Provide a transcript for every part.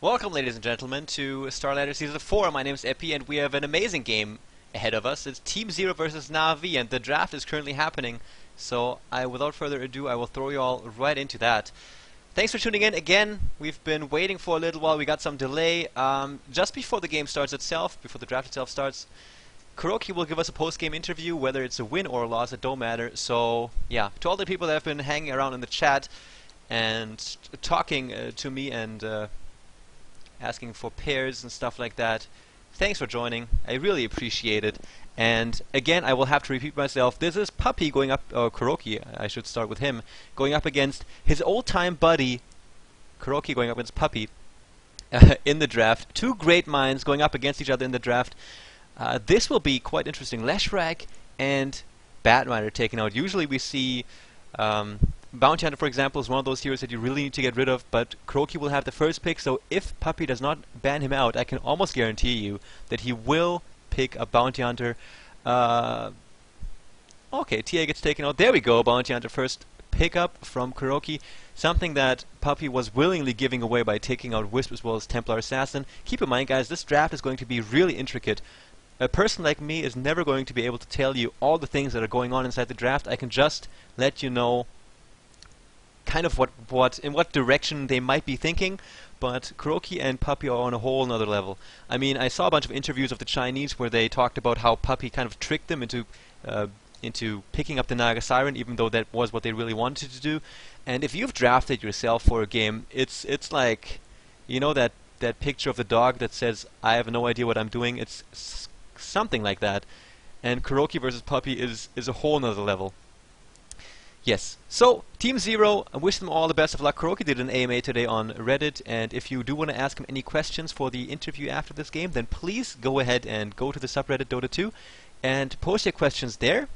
Welcome, ladies and gentlemen, to Starladder Season 4. My name is Epi, and we have an amazing game ahead of us. It's Team Zero versus Na'Vi, and the draft is currently happening. So, without further ado, I will throw you all right into that. Thanks for tuning in again. We've been waiting for a little while. We got some delay. Just before the game starts itself, before the draft itself starts, Kuroki will give us a post-game interview. Whether it's a win or a loss, it don't matter. So, yeah, to all the people that have been hanging around in the chat and talking to me and asking for pairs and stuff like that, thanks for joining. I really appreciate it. And again, I will have to repeat myself. This is Puppy going up, or Kuroki, I should start with him, going up against his old-time buddy, Kuroki going up against Puppy in the draft. Two great minds going up against each other in the draft. This will be quite interesting. Leshrac and Batrider taken out. Usually we see Bounty Hunter, for example, is one of those heroes that you really need to get rid of, but Kuroki will have the first pick, so if Puppy does not ban him out, I can almost guarantee you that he will pick a Bounty Hunter. Okay, TA gets taken out. There we go, Bounty Hunter first pickup from Kuroki. Something that Puppy was willingly giving away by taking out Wisp as well as Templar Assassin. Keep in mind, guys, this draft is going to be really intricate. A person like me is never going to be able to tell you all the things that are going on inside the draft. I can just let you know kind of in what direction they might be thinking, but Kuroki and Puppy are on a whole nother level. I mean, I saw a bunch of interviews of the Chinese where they talked about how Puppy kind of tricked them into picking up the Naga Siren, even though that was what they really wanted to do. And if you've drafted yourself for a game, it's like, you know, that picture of the dog that says, "I have no idea what I'm doing." It's something like that. And Kuroki versus Puppy is a whole nother level. Yes. So, Team Zero, I wish them all the best of luck. Kuroki did an AMA today on Reddit, and if you do want to ask him any questions for the interview after this game, then please go ahead and go to the subreddit Dota 2 and post your questions there.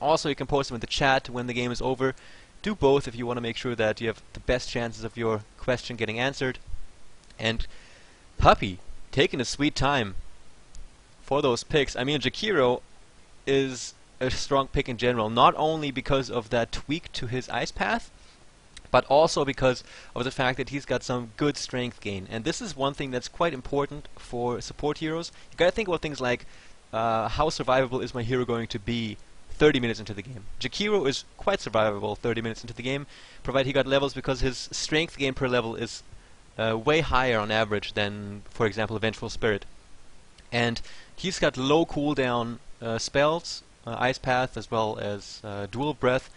Also, you can post them in the chat when the game is over. Do both if you want to make sure that you have the best chances of your question getting answered. And Puppy, taking a sweet time for those picks. I mean, Jakiro is a strong pick in general, not only because of that tweak to his ice path, but also because of the fact that he's got some good strength gain. And this is one thing that's quite important for support heroes. You gotta think about things like how survivable is my hero going to be 30 minutes into the game. Jakiro is quite survivable 30 minutes into the game, provided he got levels, because his strength gain per level is way higher on average than, for example, a Vengeful Spirit. And he's got low cooldown spells, Ice Path as well as Dual Breath.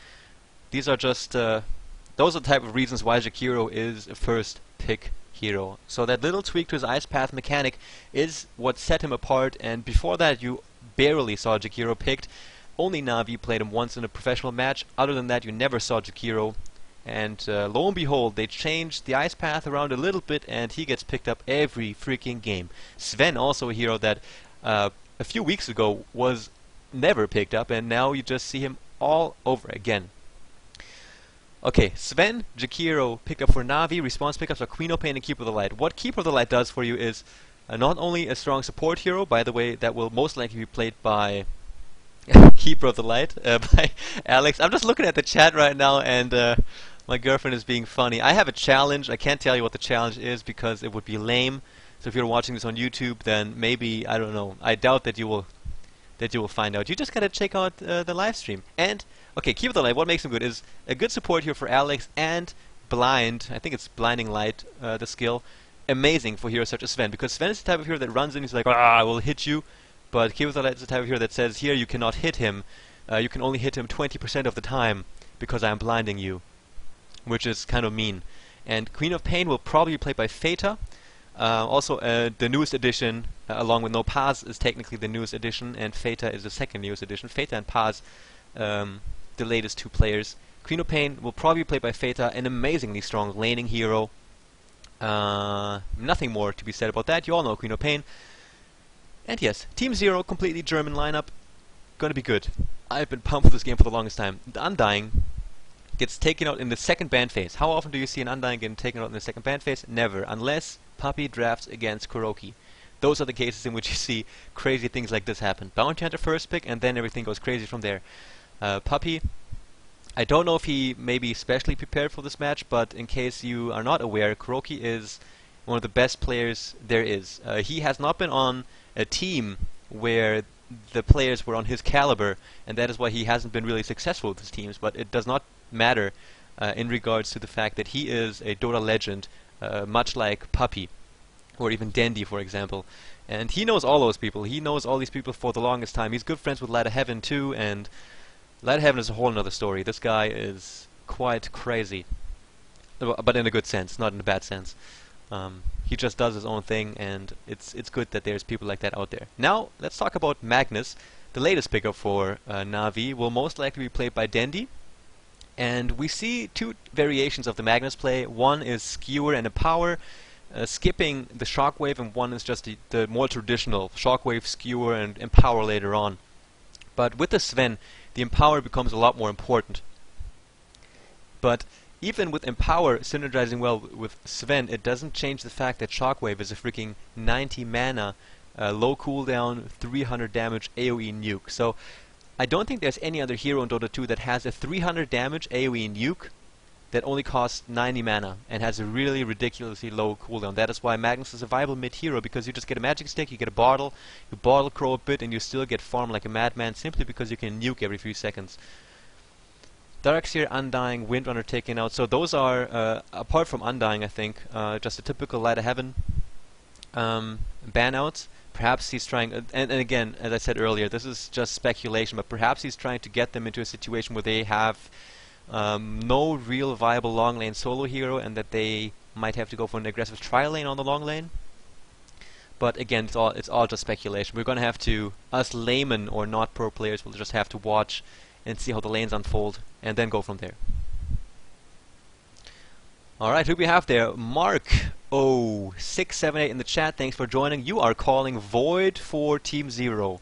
These are just those are the type of reasons why Jakiro is a first pick hero. So that little tweak to his Ice Path mechanic is what set him apart, and before that you barely saw Jakiro picked. Only Na'Vi played him once in a professional match. Other than that, you never saw Jakiro. And lo and behold, they changed the Ice Path around a little bit, and he gets picked up every freaking game. Sven, also a hero that a few weeks ago was never picked up, and now you just see him all over again. Okay, Sven, Jakiro picked up for Na'Vi. Response pickups are Queen of Pain and Keeper of the Light. What Keeper of the Light does for you is not only a strong support hero, by the way, that will most likely be played by Keeper of the Light, by Alex. I'm just looking at the chat right now, and my girlfriend is being funny. I have a challenge. I can't tell you what the challenge is because it would be lame. So if you're watching this on YouTube, then maybe, I don't know. I doubt that you will find out. You just gotta check out the live stream. And okay, Keep the Light. What makes him good is a good support here for Alex, and Blind. I think it's Blinding Light, the skill. Amazing for heroes such as Sven, because Sven is the type of hero that runs in. He's like, I will hit you. But Keep the Light is the type of hero that says, here you cannot hit him. You can only hit him 20% of the time because I am blinding you, which is kind of mean. And Queen of Pain will probably be played by Feta. Also, the newest edition, along with No Paz, is technically the newest edition, and Feta is the second newest edition. Feta and Paz, the latest two players. Queen of Pain will probably be played by Feta, an amazingly strong laning hero. Nothing more to be said about that. You all know Queen of Pain. And yes, Team Zero, completely German lineup. Gonna be good. I've been pumped for this game for the longest time. The Undying gets taken out in the second ban phase. How often do you see an Undying getting taken out in the second ban phase? Never. Unless Puppy drafts against Kuroki. Those are the cases in which you see crazy things like this happen. Bounty Hunter first pick, and then everything goes crazy from there. Puppy, I don't know if he may be specially prepared for this match, but in case you are not aware, Kuroki is one of the best players there is. He has not been on a team where the players were on his caliber, and that is why he hasn't been really successful with his teams, but it does not matter in regards to the fact that he is a Dota legend, much like Puppy, or even Dandy, for example. And he knows all those people. He knows all these people for the longest time. He's good friends with Light of Heaven too, and Light of Heaven is a whole other story. This guy is quite crazy, but in a good sense, not in a bad sense. He just does his own thing, and it's good that there's people like that out there. Now, let's talk about Magnus. The latest pickup for Na'Vi will most likely be played by Dandy. And we see two variations of the Magnus play. One is Skewer and Empower, skipping the Shockwave, and one is just the more traditional Shockwave, Skewer, and Empower later on. But with the Sven, the Empower becomes a lot more important. But even with Empower synergizing well with Sven, it doesn't change the fact that Shockwave is a freaking 90 mana, low cooldown, 300 damage AoE nuke. So I don't think there's any other hero in Dota 2 that has a 300 damage AoE nuke that only costs 90 mana and has a really ridiculously low cooldown. That is why Magnus is a viable mid hero, because you just get a magic stick, you get a bottle, you bottle crow a bit, and you still get farm like a madman simply because you can nuke every few seconds. Darkseer, Undying, Windrunner taken out. So those are, apart from Undying, I think, just a typical Light of Heaven ban outs. Perhaps he's trying, and again, as I said earlier, this is just speculation, but perhaps he's trying to get them into a situation where they have no real viable long lane solo hero, and that they might have to go for an aggressive tri lane on the long lane. But again, it's all just speculation. We're gonna have to, us laymen or not pro players, will just have to watch and see how the lanes unfold, and then go from there. Alright, who do we have there? Mark0678 in the chat, thanks for joining. You are calling Void for Team Zero.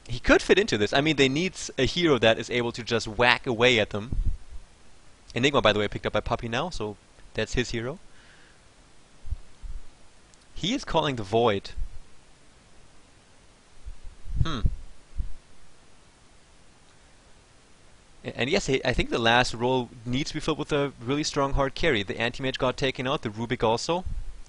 He could fit into this. I mean, they need a hero that is able to just whack away at them. Enigma, by the way, picked up by Puppy now, so that's his hero. He is calling the Void. And yes, I think the last role needs to be filled with a really strong hard carry. The anti-mage got taken out, the Rubik also.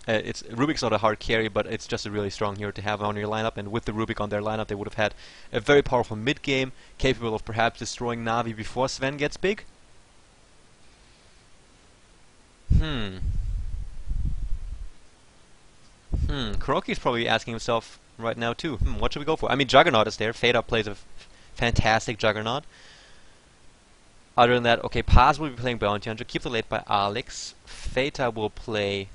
Rubik's not a hard carry, but it's just a really strong hero to have on your lineup, and with the Rubik on their lineup, they would have had a very powerful mid-game, capable of perhaps destroying Na'Vi before Sven gets big. Kuroki's probably asking himself right now too, what should we go for? I mean, Juggernaut is there. Fade Up plays a fantastic Juggernaut. Other than that, okay, Paz will be playing Bounty Hunter, keep the late by Alex. Feta will play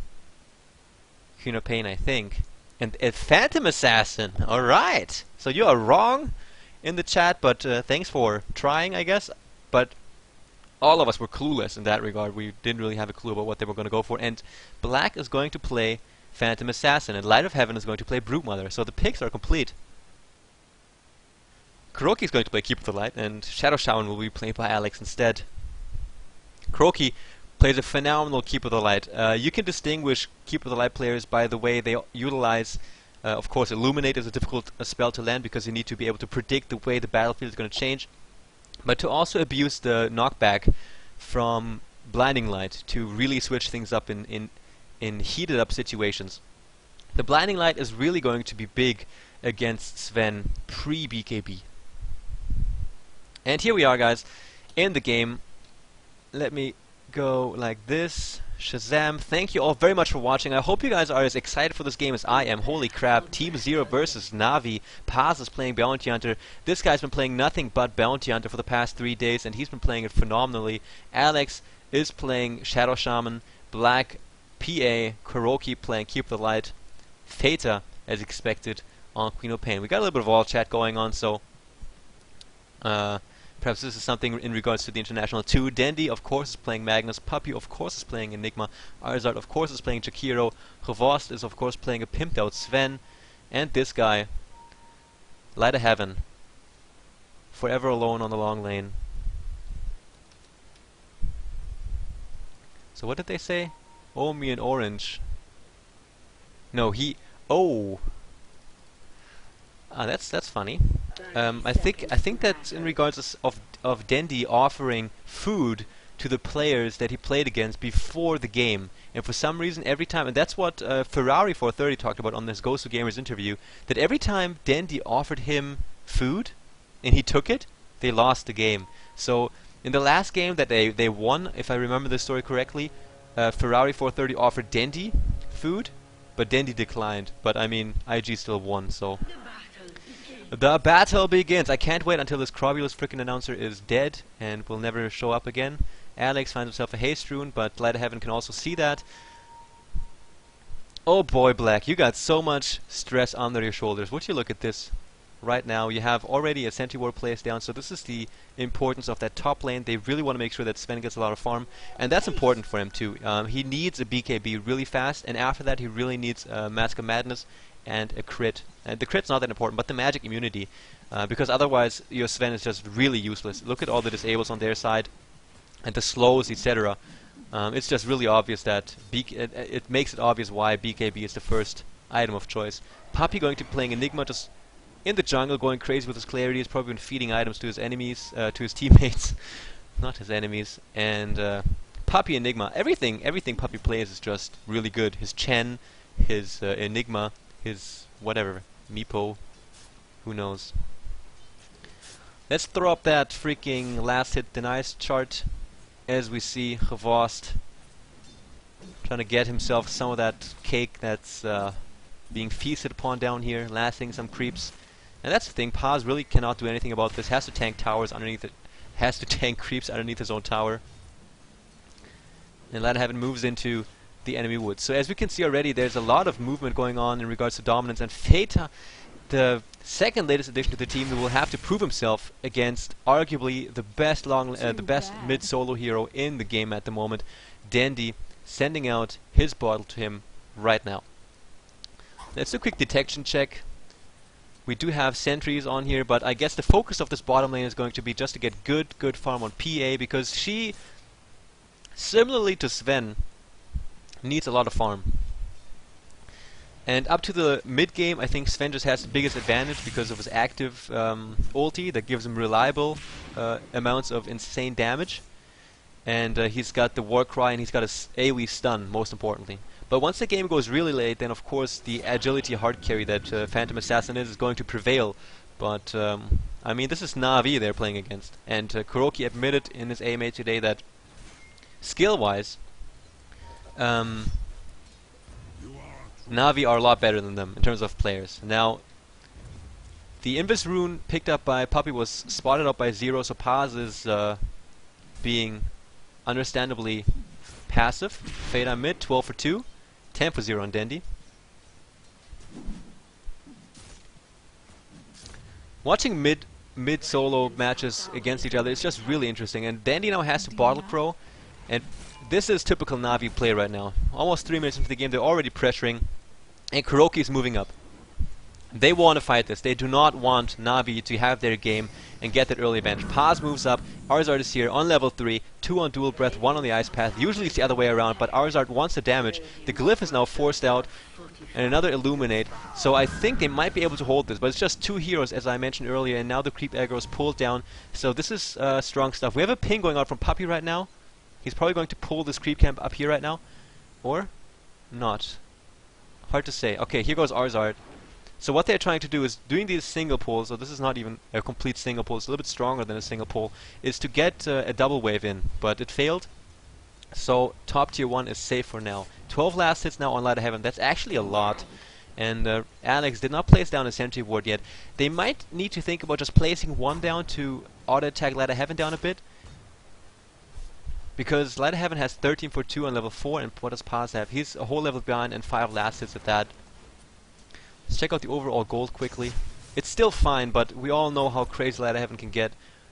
Queen of Pain, I think. And a Phantom Assassin! Alright! So you are wrong in the chat, but thanks for trying, I guess. But all of us were clueless in that regard. We didn't really have a clue about what they were going to go for. And Black is going to play Phantom Assassin, and Light of Heaven is going to play Broodmother. So the picks are complete. Kuroki is going to play Keeper of the Light, and Shadow Shaman will be played by Alex instead. Kuroki plays a phenomenal Keeper of the Light. You can distinguish Keeper of the Light players by the way they utilize, of course, Illuminate is a difficult spell to land because you need to be able to predict the way the battlefield is going to change, but to also abuse the knockback from Blinding Light to really switch things up in heated up situations. The Blinding Light is really going to be big against Sven pre-BKB. And here we are, guys, in the game. Let me go like this. Shazam. Thank you all very much for watching. I hope you guys are as excited for this game as I am. Holy crap. Team Zero versus Na'Vi. Paz is playing Bounty Hunter. This guy's been playing nothing but Bounty Hunter for the past 3 days, and he's been playing it phenomenally. Alex is playing Shadow Shaman. Black, PA, Kuroki playing Keep the Light. Feta, as expected, on Queen of Pain. We got a little bit of all chat going on, so Perhaps this is something in regards to the International 2. Dandy, of course, is playing Magnus. Puppy, of course, is playing Enigma. Arzard, of course, is playing Jakiro. Revost is, of course, playing a pimped out Sven. And this guy, Light of Heaven, forever alone on the long lane. So what did they say? Oh, me in orange. No, he... Oh! Ah, that's funny. I think that's in regards of Dendi offering food to the players that he played against before the game, and for some reason every time, and that's what Ferrari 430 talked about on this Ghost of Gamers interview, that every time Dendi offered him food and he took it, they lost the game. So in the last game that they won, if I remember the story correctly, Ferrari 430 offered Dendi food, but Dendi declined. But I mean, IG still won, so. The battle begins! I can't wait until this Crobulous frickin' announcer is dead and will never show up again. Alex finds himself a haste rune, but Light of Heaven can also see that. Oh boy, Black, you got so much stress under your shoulders. Would you look at this? Right now, you have already a Sentry Ward placed down, so this is the importance of that top lane. They really want to make sure that Sven gets a lot of farm, and that's important for him too. He needs a BKB really fast, and after that he really needs Mask of Madness and a crit. And the crit's not that important, but the magic immunity, because otherwise your Sven is just really useless. Look at all the disables on their side, and the slows, etc. It's just really obvious that it makes it obvious why BKB is the first item of choice. Puppy going to be playing Enigma, just in the jungle, going crazy with his clarity. He's probably been feeding items to his enemies, to his teammates, not his enemies. And Puppy Enigma, everything Puppy plays is just really good. His Chen, his Enigma, his whatever, Meepo, who knows. Let's throw up that freaking last hit denies chart as we see Revost trying to get himself some of that cake that's being feasted upon down here, lasting some creeps. And that's the thing, Paz really cannot do anything about this, has to tank towers underneath it, has to tank creeps underneath his own tower. And Light of Heaven moves into the enemy woods. So as we can see already, there's a lot of movement going on in regards to dominance, and Feta, the second latest addition to the team, will have to prove himself against arguably the best mid solo hero in the game at the moment, Dandy, sending out his bottle to him right now. Let's do a quick detection check. We do have sentries on here, but I guess the focus of this bottom lane is going to be just to get good farm on PA, because she, similarly to Sven, needs a lot of farm. And up to the mid game, I think Sven just has the biggest advantage because of his active ulti that gives him reliable amounts of insane damage. And he's got the war cry, and he's got his AoE stun, most importantly. But once the game goes really late, then of course the agility hard carry that Phantom Assassin is going to prevail. But I mean, this is Na'Vi they're playing against, and Kuroki admitted in his AMA today that skill-wise, Na'Vi are a lot better than them in terms of players. Now, the Invis rune picked up by Puppy was spotted out by Zero, so Paz is being understandably passive. Fade on mid, 12 for 2, 10 for 0 on Dendi. Watching mid solo matches against each other is just really interesting, and Dendi now has to Bottle Crow, and this is typical Na'Vi play right now. Almost 3 minutes into the game, they're already pressuring, and Kuroki is moving up. They want to fight this. They do not want Na'Vi to have their game and get that early advantage. Paz moves up. Arzard is here on level 3. 2 on Dual Breath, 1 on the Ice Path. Usually it's the other way around, but Arzard wants the damage. The Glyph is now forced out, and another Illuminate. So I think they might be able to hold this, but it's just 2 heroes, as I mentioned earlier, and now the creep aggro is pulled down. So this is strong stuff. We have a ping going on from Puppy right now. He's probably going to pull this creep camp up here right now. Or not. Hard to say. Okay, here goes Arzard. So what they're trying to do is doing these single pulls, so this is not even a complete single pull, it's a little bit stronger than a single pull, is to get a double wave in, but it failed. So top tier 1 is safe for now. 12 last hits now on Light of Heaven, that's actually a lot. And Alex did not place down a Sentry Ward yet. They might need to think about just placing 1 down to auto-attack Light of Heaven down a bit. Because Light of Heaven has 13 for 2 on level 4, and what does Paz have? He's a whole level behind and 5 last hits at that. Let's check out the overall gold quickly. It's still fine, but we all know how crazy Light of Heaven can get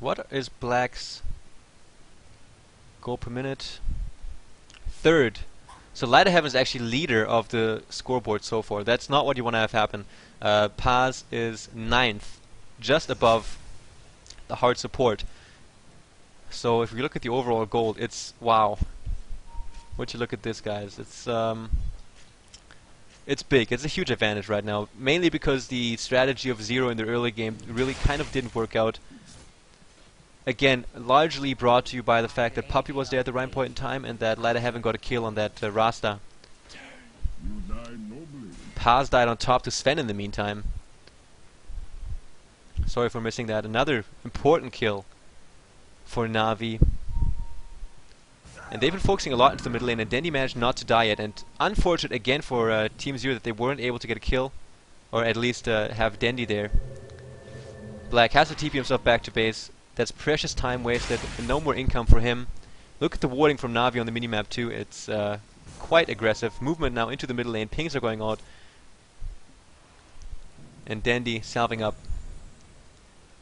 What is Black's goal per minute? Third. So Light of Heaven is actually leader of the scoreboard so far. That's not what you want to have happen. Paz is 9th, just above the hard support. So if we look at the overall goal, it's wow. Would you look at this, guys? It's big. It's a huge advantage right now, mainly because the strategy of Zero in the early game really kind of didn't work out. Again, largely brought to you by the fact that Puppy was there at the right point in time and that Light of Heaven got a kill on that Rasta. Paz died on top to Sven in the meantime. Sorry for missing that. Another important kill for Na'Vi. And they've been focusing a lot into the middle lane, and Dendi managed not to die yet. And unfortunate again for Team Zero that they weren't able to get a kill, or at least have Dendi there. Black has to TP himself back to base. That's precious time wasted, and no more income for him. Look at the warding from Na'Vi on the minimap too. It's quite aggressive. Movement now into the middle lane. Pings are going out. And Dendi salving up.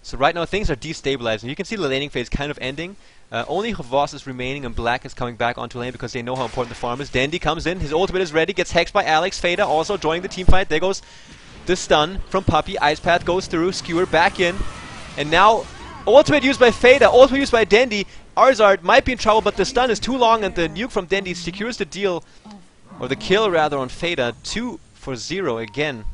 So right now things are destabilizing. You can see the laning phase kind of ending. Only Havas is remaining and Black is coming back onto lane because they know how important the farm is. Dendi comes in, his ultimate is ready, gets hexed by Alex. Fada also joining the team fight. There goes the stun from Puppy. Ice Path goes through, Skewer back in. And now ultimate used by Fada, ultimate used by Dendi. Arzard might be in trouble, but the stun is too long and the nuke from Dendi secures the deal, or the kill rather, on Fada. 2-0 again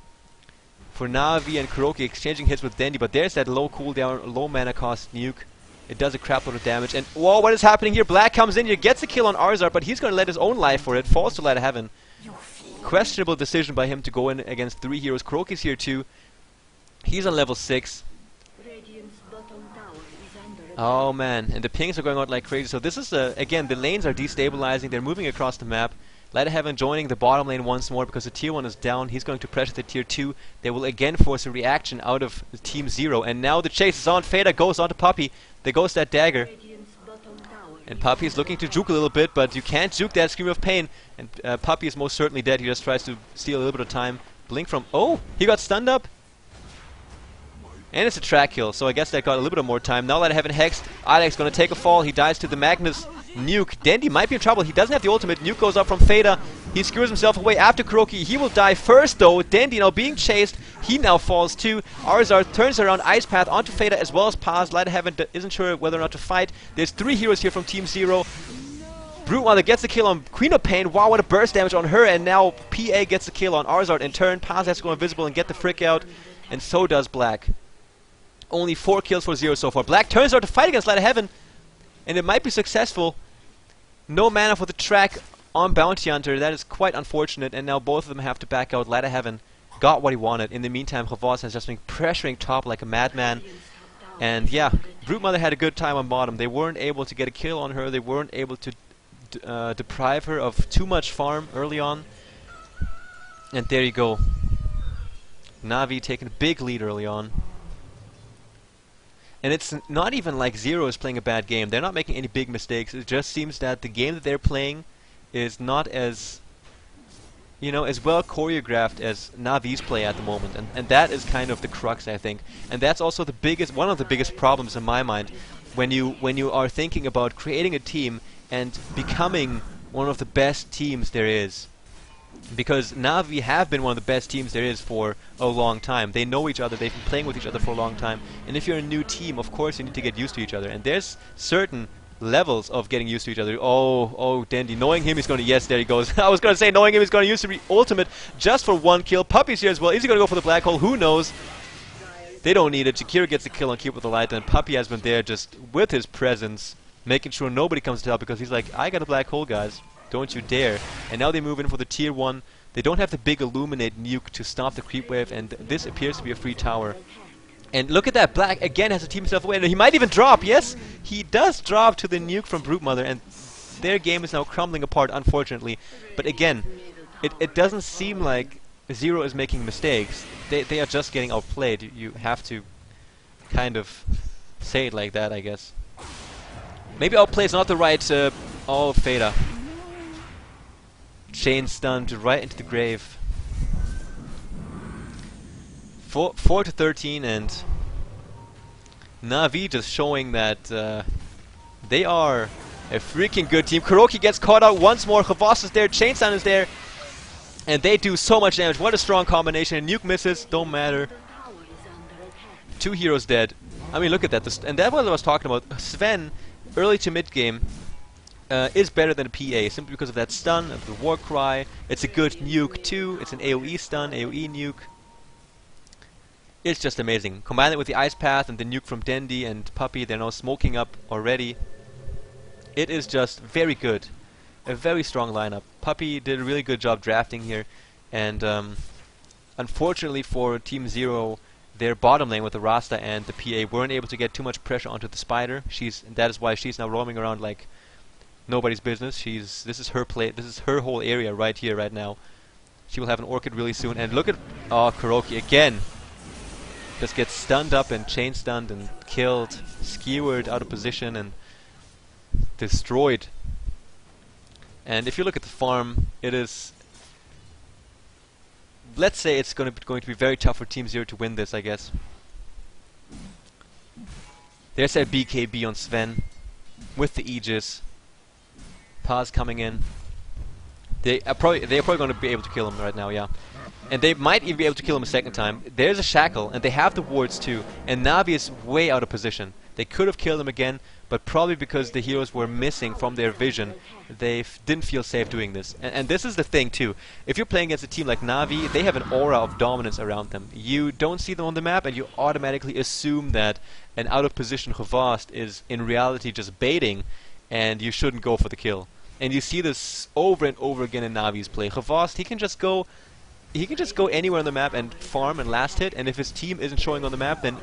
for Na'Vi and Kuroki exchanging hits with Dendi, but there's that low cooldown, low mana cost nuke. It does a crap load of damage, and whoa, what is happening here? Black comes in here, gets a kill on Arzard, but he's going to let his own life for it, falls to Light of Heaven. Questionable decision by him to go in against 3 heroes. Kuroki's here too. He's on level 6. Oh man, and the pings are going out like crazy. So this is, again, the lanes are destabilizing, they're moving across the map. Light of Heaven joining the bottom lane once more because the tier 1 is down. He's going to pressure the tier 2. They will again force a reaction out of Team 0. And now the chase is on. Fada goes onto Puppy. There goes that dagger. And Puppy is looking to juke a little bit, but you can't juke that Scream of Pain. And Puppy is most certainly dead. He just tries to steal a little bit of time. Blink from... Oh! He got stunned up! And it's a track kill, so I guess that got a little bit more time. Now Light of Heaven hexed. Alex gonna take a fall. He dies to the Magnus nuke. Dendi might be in trouble. He doesn't have the ultimate. Nuke goes up from Fada. He skewers himself away after Kuroki. He will die first though. Dendi now being chased. He now falls too. Arzard turns around Ice Path onto Fada as well as Paz. Light of Heaven isn't sure whether or not to fight. There's 3 heroes here from Team 0. Brute gets the kill on Queen of Pain. Wow, what a burst damage on her. And now PA gets the kill on Arzard in turn. Paz has to go invisible and get the frick out. And so does Black. Only 4 kills for 0 so far. Black turns out to fight against Light of Heaven, and it might be successful. No mana for the track on Bounty Hunter. That is quite unfortunate, and now both of them have to back out. Light of Heaven got what he wanted. In the meantime, Havas has just been pressuring top like a madman. And yeah, Brute Mother had a good time on bottom. They weren't able to get a kill on her. They weren't able to deprive her of too much farm early on. And there you go. Na'Vi taking a big lead early on. And it's not even like Zero is playing a bad game. They're not making any big mistakes. It just seems that the game that they're playing is not as, you know, as well choreographed as Navi's play at the moment. And that is kind of the crux, I think. And that's also the biggest, one of the biggest problems in my mind when you are thinking about creating a team and becoming one of the best teams there is. Because Na'Vi have been one of the best teams there is for a long time. They know each other, they've been playing with each other for a long time. And if you're a new team, of course you need to get used to each other. And there's certain levels of getting used to each other. Oh, Dendi, knowing him he's going to... Yes, there he goes. I was going to say, knowing him he's going to use the ultimate just for 1 kill. Puppy's here as well. Is he going to go for the black hole? Who knows? They don't need it. Jakira gets the kill on Keep with the Light, and Puppy has been there just with his presence, making sure nobody comes to help because he's like, I got a black hole, guys. Don't you dare. And now they move in for the tier 1. They don't have the big Illuminate nuke to stop the creep wave, and this appears to be a free tower. And look at that, Black again has to team himself away, and he might even drop, yes? He does drop to the nuke from Brute Mother, and their game is now crumbling apart, unfortunately. But again, it doesn't seem like Zero is making mistakes. They are just getting outplayed. You have to kind of say it like that, I guess. Maybe outplay is not the right... oh, Fada. Chain stunned right into the grave. 4 to 13, and Na'Vi just showing that they are a freaking good team. Kuroki gets caught out once more. Khavas is there. Chainstun is there. And they do so much damage. What a strong combination. Nuke misses. Don't matter. 2 heroes dead. I mean, look at that. And that's what I was talking about. Sven, early to mid game, is better than a PA simply because of that stun, of the war cry. It's a good nuke too. It's an AoE stun, AoE nuke. It's just amazing. Combine it with the ice path and the nuke from Dendi and Puppy. They're now smoking up already. It is just very good. A very strong lineup. Puppy did a really good job drafting here, and unfortunately for Team Zero, their bottom lane with the Rasta and the PA weren't able to get too much pressure onto the Spider. That is why she's now roaming around like nobody's business. This is her play. This is her whole area right here, right now. She will have an Orchid really soon. And look at Kuroki again. Just gets stunned up and chain stunned and killed, skewered out of position and destroyed. And if you look at the farm, it is, let's say it's going to be very tough for Team Zero to win this, I guess. There's that BKB on Sven with the Aegis. Paz coming in. They're probably going to be able to kill him right now, yeah. And they might even be able to kill him a second time. There's a Shackle, and they have the wards too. And Na'Vi is way out of position. They could have killed him again, but probably because the heroes were missing from their vision, they didn't feel safe doing this. And this is the thing too. If you're playing against a team like Na'Vi, they have an aura of dominance around them. You don't see them on the map, and you automatically assume that an out-of-position Gevast is in reality just baiting, and you shouldn't go for the kill. And you see this over and over again in Na'Vi's play. Gevast, he can just go anywhere on the map and farm and last hit, and if his team isn't showing on the map, then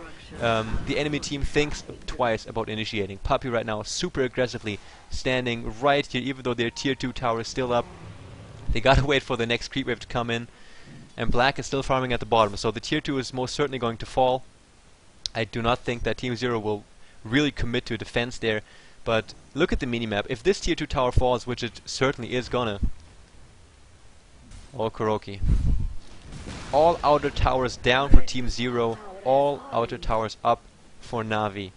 the enemy team thinks twice about initiating. Puppy right now super aggressively standing right here, even though their tier 2 tower is still up. They gotta wait for the next creep wave to come in, and Black is still farming at the bottom, so the tier 2 is most certainly going to fall. I do not think that Team Zero will really commit to a defense there, but look at the minimap. If this tier 2 tower falls, which it certainly is gonna, Kuroki. All outer towers down for Team Zero, all outer towers up for Na'Vi.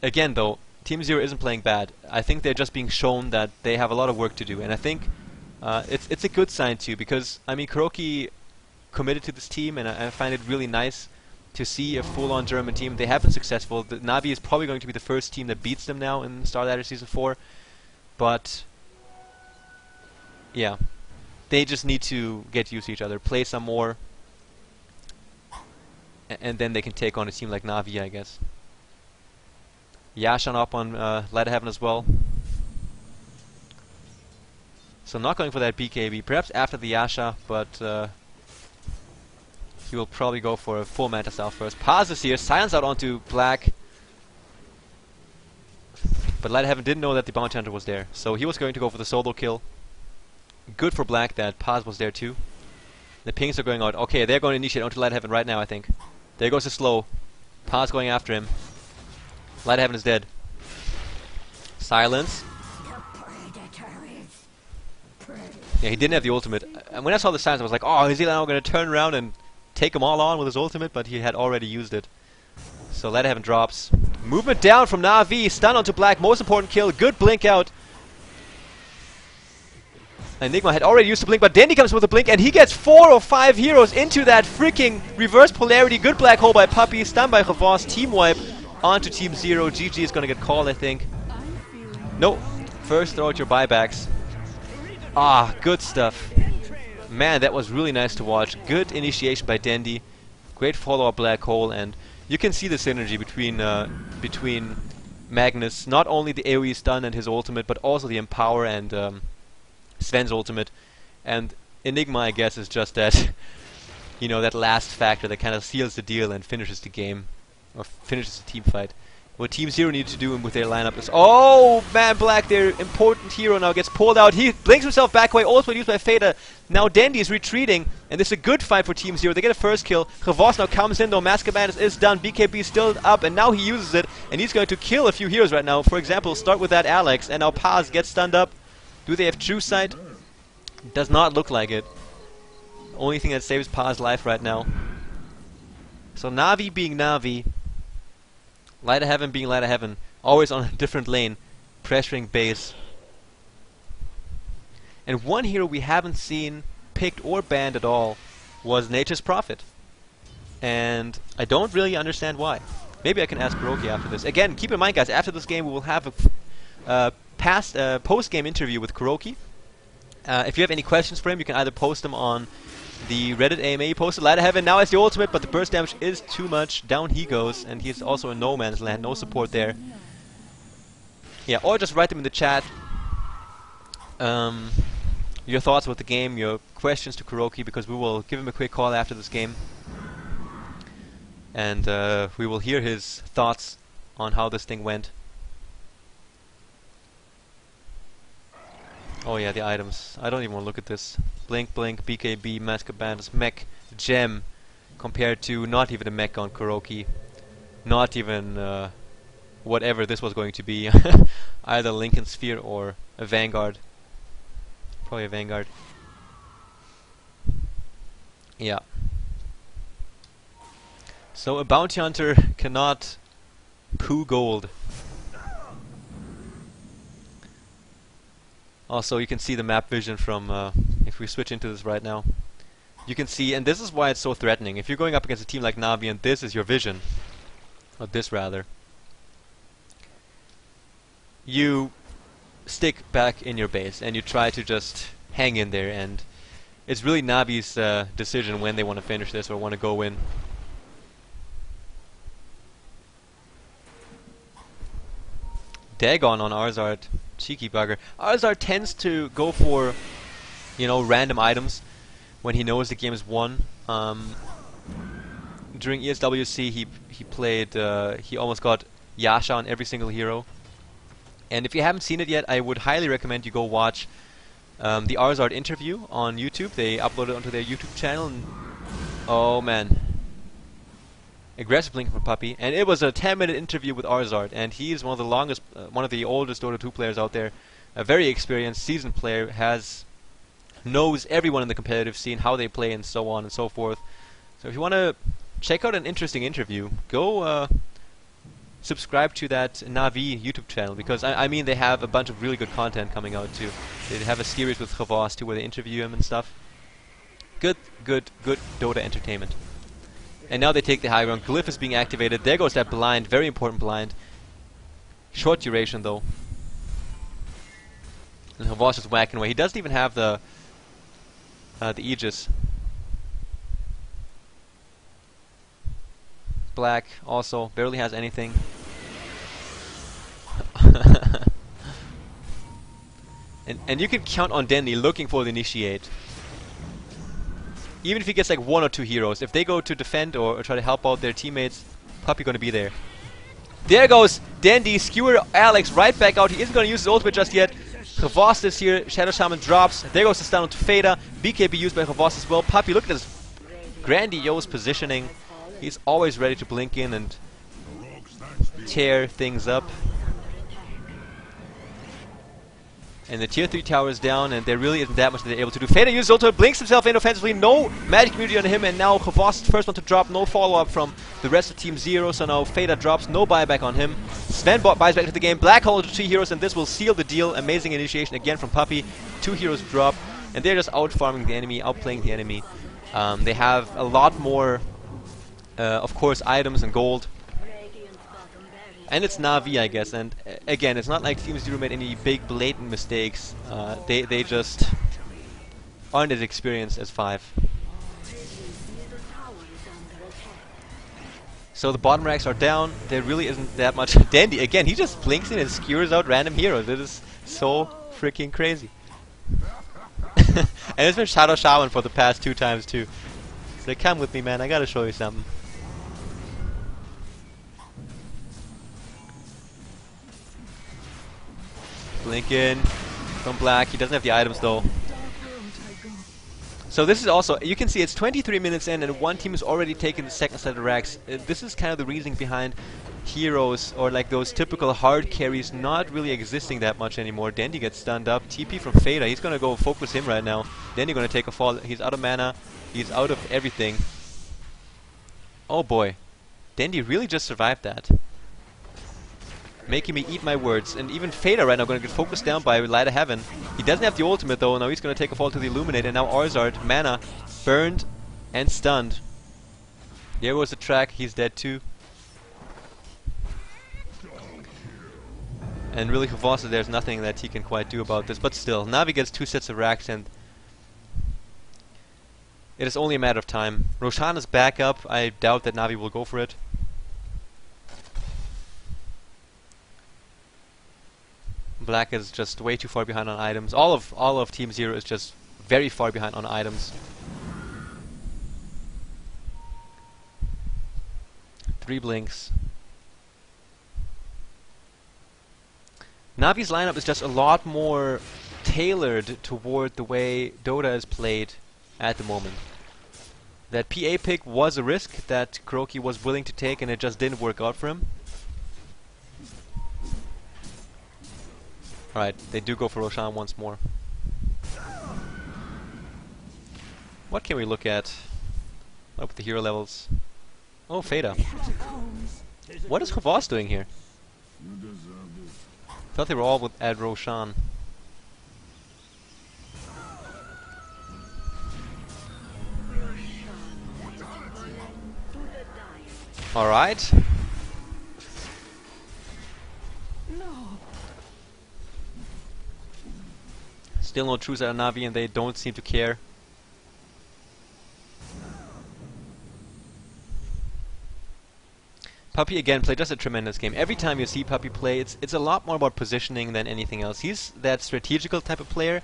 Again though, Team Zero isn't playing bad. I think they're just being shown that they have a lot of work to do, and I think it's a good sign too, because I mean Kuroki committed to this team, and I find it really nice to see a full-on German team. They have been successful. The Na'Vi is probably going to be the first team that beats them now in Starladder Season 4, but yeah. They just need to get used to each other, play some more, and then they can take on a team like Na'Vi, I guess. Yashan up on Ladder Heaven as well. So not going for that BKB, perhaps after the Yasha, but he will probably go for a full Manta Style first. Paz is here, silence out onto Black. But Ladder Heaven didn't know that the Bounty Hunter was there, so he was going to go for the solo kill. Good for Black that Paz was there too. The pings are going out. Okay, they're going to initiate onto Light Heaven right now, I think. There goes the slow. Paz going after him. Light Heaven is dead. Silence. Yeah, he didn't have the ultimate. And when I saw the silence, I was like, oh, is he now going to turn around and take them all on with his ultimate? But he had already used it. So Light Heaven drops. Movement down from Na'Vi. Stun onto Black. Most important kill. Good blink out. Enigma had already used the blink, but then he comes with a blink, and he gets 4 or 5 heroes into that freaking reverse polarity. Good black hole by Puppy, stunned by Gevast, team wipe onto Team Zero. GG is going to get called, I think. Nope. First throw out your buybacks. Ah, good stuff. Man, that was really nice to watch. Good initiation by Dendi. Great follow-up black hole, and you can see the synergy between Magnus, not only the AoE stun and his ultimate, but also the Empower and Sven's ultimate. And Enigma, I guess, is just that, you know, that last factor that kind of seals the deal and finishes the game, or finishes the team fight. What Team Zero needs to do with their lineup is, oh man, Black, their important hero now gets pulled out. He blinks himself back away, also used by Fada. Now Dendi is retreating, and this is a good fight for Team Zero. They get a first kill. Gevast now comes in, though Mask of Madness is done. BKB is still up, and now he uses it, and he's going to kill a few heroes right now. For example, start with that Alex, and now Paz gets stunned up. Do they have True Sight? Does not look like it. Only thing that saves Paz's life right now. So Na'Vi being Na'Vi, Light of Heaven being Light of Heaven, always on a different lane, pressuring base. And one hero we haven't seen picked or banned at all was Nature's Prophet. And I don't really understand why. Maybe I can ask Kuroki after this. Again, keep in mind, guys, after this game we will have a post-game interview with Kuroki. If you have any questions for him, you can either post them on the Reddit AMA he posted. Light of Heaven now has the ultimate, but the burst damage is too much. Down he goes, and he's also in no man's land. No support there. Yeah, or just write them in the chat. Your thoughts about the game, your questions to Kuroki, because we will give him a quick call after this game. And we will hear his thoughts on how this thing went. Oh yeah, the items. I don't even want to look at this. Blink, Blink, BKB, Mask of Bandits, Mech, Gem, compared to not even a Mech on Kuroki. Not even whatever this was going to be. Either Lincoln Sphere or a Vanguard. Probably a Vanguard. Yeah. So a bounty hunter cannot poo gold. Also, you can see the map vision from, if we switch into this right now, you can see, and this is why it's so threatening. If you're going up against a team like Na'Vi and this is your vision, or this rather, you stick back in your base and you try to just hang in there, and it's really Na'Vi's decision when they want to finish this or want to go in. Dagon on Arzard, cheeky bugger. Arzard tends to go for, you know, random items when he knows the game is won. During ESWC he played, he almost got Yasha on every single hero. And if you haven't seen it yet, I would highly recommend you go watch the Arzard interview on YouTube. They upload it onto their YouTube channel, and oh man, aggressive blink from Puppy. And it was a 10-minute interview with Arzard, and he is one of the longest, one of the oldest Dota 2 players out there. A very experienced, seasoned player, knows everyone in the competitive scene, how they play, and so on and so forth. So if you want to check out an interesting interview, go subscribe to that Na'Vi YouTube channel, because I mean they have a bunch of really good content coming out too. They have a series with Khavas too, where they interview him and stuff. Good Dota entertainment. And now they take the high ground. Glyph is being activated. There goes that blind, very important blind. Short duration though. And Khavas is whacking away. He doesn't even have the Aegis. Black also barely has anything. and you can count on Denny looking for the initiate. Even if he gets like 1 or 2 heroes, if they go to defend or try to help out their teammates, Puppy gonna be there. There goes Dandy, skewer Alex right back out. He isn't gonna use his ultimate just yet. Khavas is here, Shadow Shaman drops. There goes the stun onto Fada. BKB used by Khavas as well. Puppy, look at his grandiose positioning. He's always ready to blink in and tear things up. And the tier 3 tower is down, and there really isn't that much that they're able to do. Fada uses ultimate, blinks himself in offensively, no magic immunity on him, and now Khavas is the first one to drop, no follow-up from the rest of Team Zero, so now Fada drops, no buyback on him. Sven buys back into the game, Black Hole to 2 heroes, and this will seal the deal. Amazing initiation again from Puppy. 2 heroes drop, and they're just out-farming the enemy, outplaying the enemy. They have a lot more, of course, items and gold. And it's Na'Vi, I guess, and again, it's not like Team Zero made any big blatant mistakes. They just aren't as experienced as 5. So the bottom racks are down. There really isn't that much. Dandy, again, he just blinks in and skewers out random heroes. It is so freaking crazy. And it's been Shadow Shaman for the past 2 times too. It's like, come with me, man, I gotta show you something. Blink in from Black. He doesn't have the items though. So this is also, you can see it's 23 minutes in and one team has already taken the second set of racks. This is kind of the reasoning behind heroes or like those typical hard carries not really existing that much anymore. Dandy gets stunned up. TP from Fada. He's gonna go focus him right now. Dandy gonna take a fall. He's out of mana. He's out of everything. Oh boy. Dandy really just survived that. Making me eat my words. And even Fader right now going to get focused down by Light of Heaven. He doesn't have the ultimate though. Now he's going to take a fall to the Illuminate. And now Arzard, mana, burned and stunned. There was the track. He's dead too. And really for Vossa there's nothing that he can quite do about this. But still, Navi gets 2 sets of racks and it is only a matter of time. Roshan is back up. I doubt that Navi will go for it. Black is just way too far behind on items. All of Team Zero is just very far behind on items. 3 blinks. Navi's lineup is just a lot more tailored toward the way Dota is played at the moment. That PA pick was a risk that Kuroki was willing to take and it just didn't work out for him. Alright, they do go for Roshan once more. What can we look at? Up with the hero levels. Oh, Fada. What is Khavas doing here? Thought they were all at Roshan. Alright. Still no truce out of Navi and they don't seem to care. Puppy again played just a tremendous game. Every time you see Puppy play, it's a lot more about positioning than anything else. He's that strategical type of player.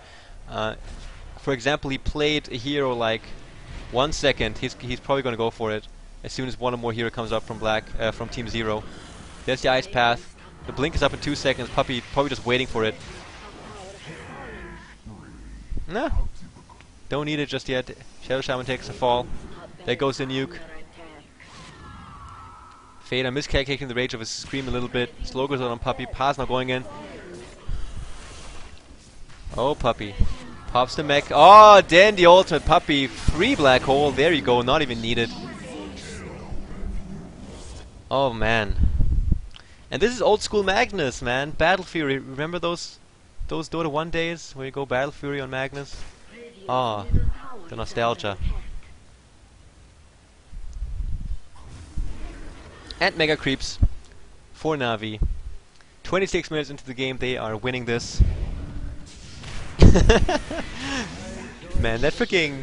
For example, he played a hero like 1 second. He's probably going to go for it as soon as one or more hero comes up from from Team Zero. There's the Ice Path. The blink is up in 2 seconds. Puppy probably just waiting for it. Nah, don't need it just yet. Shadow Shaman takes a fall. There goes the nuke. Fader miscalculating the range of his scream a little bit. Slow goes out on Puppy. Pass now going in. Oh, Puppy. Pops the mech. Oh, Dandy ultimate. Puppy. Free black hole. There you go. Not even needed. Oh, man. And this is old school Magnus, man. Battle Fury. Remember those Dota 1 days where you go Battle Fury on Magnus? Ah, the nostalgia. And Mega Creeps for Navi. 26 minutes into the game, they are winning this. Man, that freaking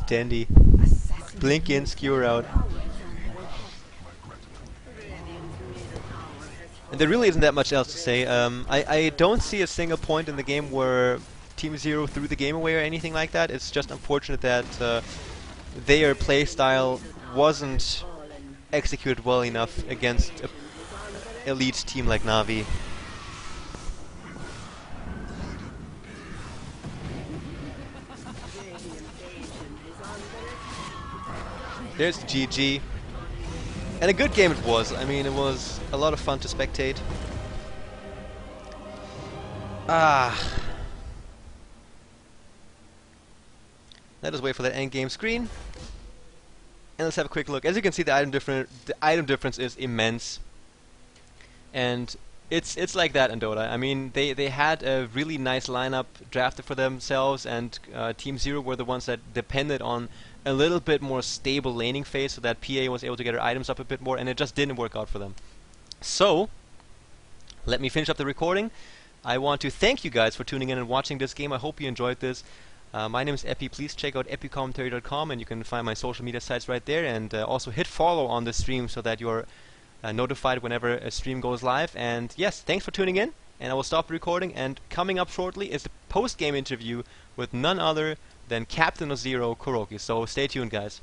Dandy. Blink in, skewer out. And there really isn't that much else to say. I don't see a single point in the game where Team Zero threw the game away or anything like that. It's just unfortunate that their playstyle wasn't executed well enough against an elite team like Navi. There's the GG. And a good game it was. I mean, it was a lot of fun to spectate. Let us wait for that end game screen. And let's have a quick look. As you can see, the item difference is immense. And it's like that in Dota. I mean, they had a really nice lineup drafted for themselves, and Team Zero were the ones that depended on a little bit more stable laning phase so that PA was able to get her items up a bit more, and it just didn't work out for them. So, let me finish up the recording. I want to thank you guys for tuning in and watching this game. I hope you enjoyed this. My name is Epi. Please check out epicommentary.com and you can find my social media sites right there, and also hit follow on the stream so that you're notified whenever a stream goes live. And yes, thanks for tuning in, and I will stop the recording, and coming up shortly is the post-game interview with none other than Captain of Zero, Kuroki. So stay tuned, guys.